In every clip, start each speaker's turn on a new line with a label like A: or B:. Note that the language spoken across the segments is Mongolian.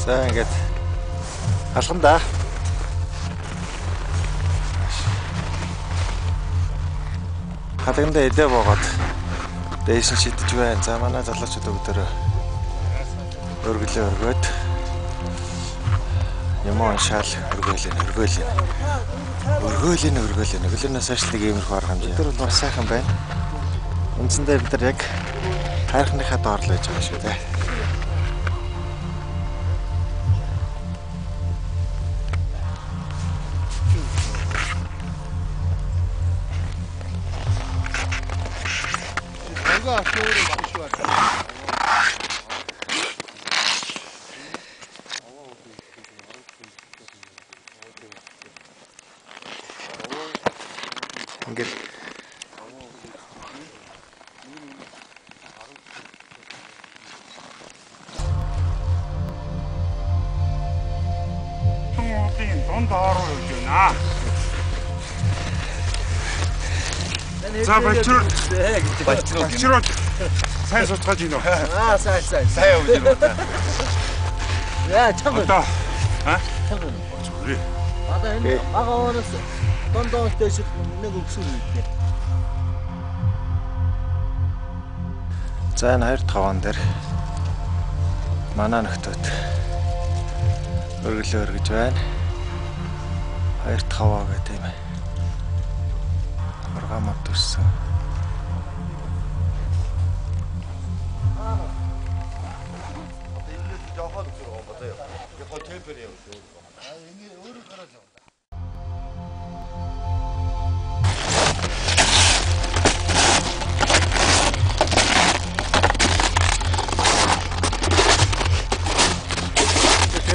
A: За ингээд алхандаа. Халагнда эдээ боогод дээшин шидэж байна. За манай залуучууд өгдөрөө өргөлөө өргөөд юм уншаал өргөөлэн. Өглөөнөөс хойш нэг иймэрхүү арга хэмжээ. Тэр бол бас сайхан байна. Үндсэндээ бид нар яг хайрхныхаа доор л байж байгаа шүү дээ. Ингээд
B: Донд ороо явж байна. За бачрууд сайн суудгаж ийн үү?
C: Аа сайн.
B: Сайн явж байна.
C: Яа чанга.
B: Одоо
C: Чанга.
B: зүрээ.
C: Одоо энэ агаараас дондоос дэшил нэг өгсөр үйтэй.
A: за энэ 2 таван дээр манай нөхдөөд өргөлөө өргөж байна. 2 таваа гэдэг юм. Програмд төссөн.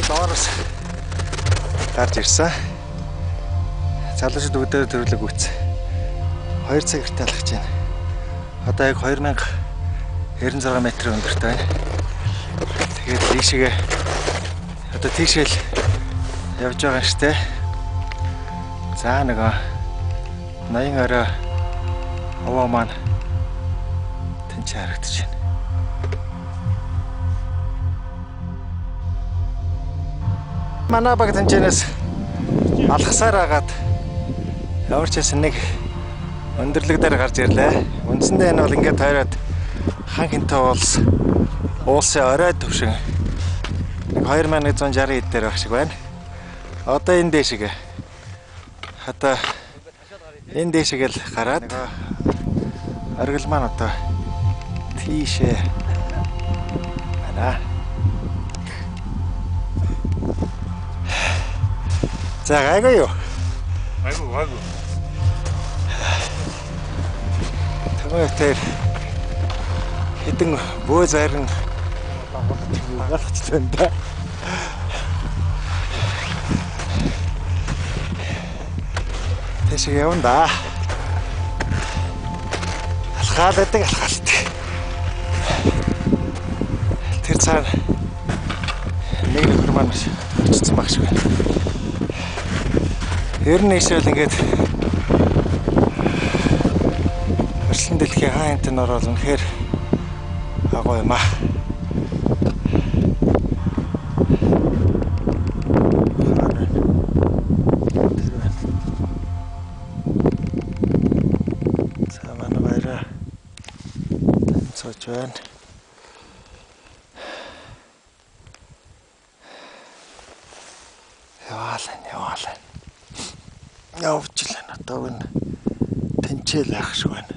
A: Доороос гарч ирсэн. Залуучууд өдөр төрлөг үүс. 2 цаг хүртэл алхаж байна. Одоо яг 2096 м өндөртэй байна. Тэгээд тийшээ одоо тийшээл явж байгаа штэ. За нөгөө 80 орой овоо маань тэнцээ харагдаж байна. Манай баг тэнцэнээс алхасаар агаад явж ясан нэг өндөрлөг дээр гарч ирлээ. Үндсэндээ энэ бол ингээд тойроод хан хинтээ уулсын орой төвшин 2160 хэд дээр байх шиг байна. Одоо энэ дэшиг. Одоо энэ дэшиг л гараад оргил маань одоо тийшээ байна. За гайгүй юу?
B: Айгу.
A: Тэгмээр хэдэн бөө зарин галч байна да. Тэшиг явна да. Алхаад. Тэр цаар нэг нөхөр маань очсон баг шиг байна. Ер нь ийшэл ингээд өршлөн дэлхийн хаан хэмтэн орол үнэхээр агуу юм аа. За манай баяраа цооч байна. Яваалаа. Явж л байна. Одоо энэ тэнцэл ах шиг байна.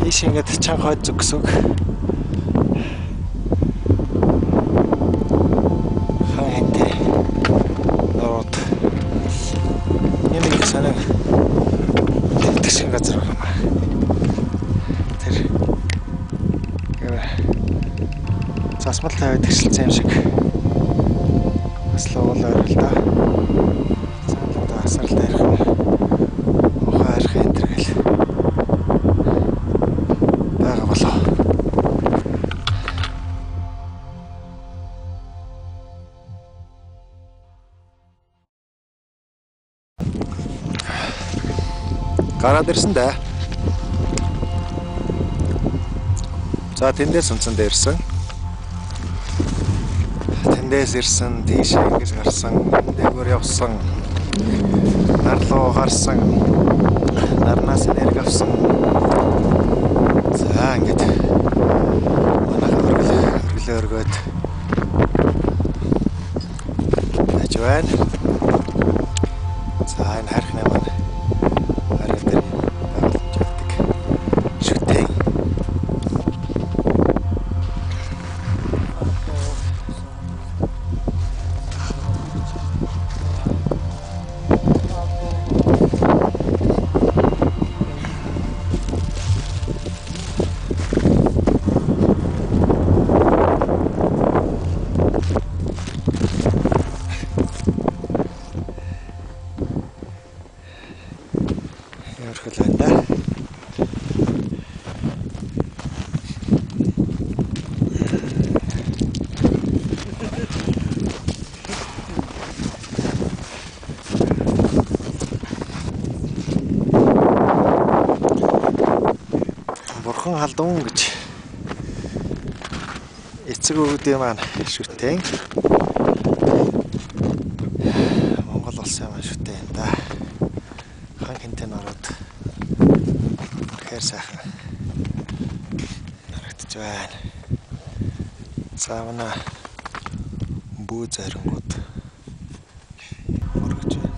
A: Ийш ингээд чанга хойд зүгсөг. Хаан хэнтэй. Нород. Нэг санаа тэгшин газар байна. Засмал тавиад тэгшилсэн юм шиг бас л уул ойр л да. Одоо асралтай ярих юм. Ухаан ярих энэ төр гэл байгаа болоо. Гараад ирсэн дээ. За тэндээс унцсан дээр ирсэн. Тэндээс ирсэн, тийш ингэж гарсан, дээгүүр явсан. Нар руу гарсан. Нарнаас энерги авсан. За ингэж манайх өргөлөөргөөд байж байна. За энэ харихны маань арай дээр байгууламж явдаг шүтэн. Бурхан халдун гэж эцэг өвгдөө маань шүтэн. Монгол улсын маань шүтэн да. Хан хинтэн ороод хэр сайхан харагдаж байна. Цаавна бүү зарингууд мөргөж байна.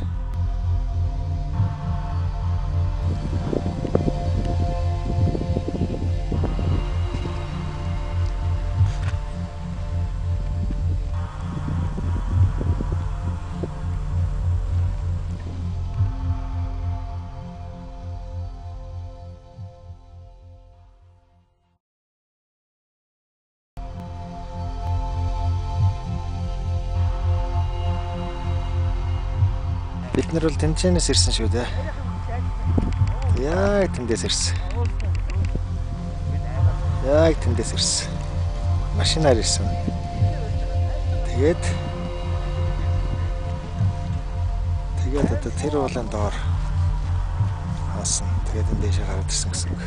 A: Бид нар бол тэнцэнээс ирсэн шүү дээ. Яг тэндээс ирсэн. Яг тэндээс ирсэн. Машинаар ирсэн. Тэгээд одоо тэр уулын доор хасан. Тэгээд энэ дэшээ гараад ирсэн гэсэн үг.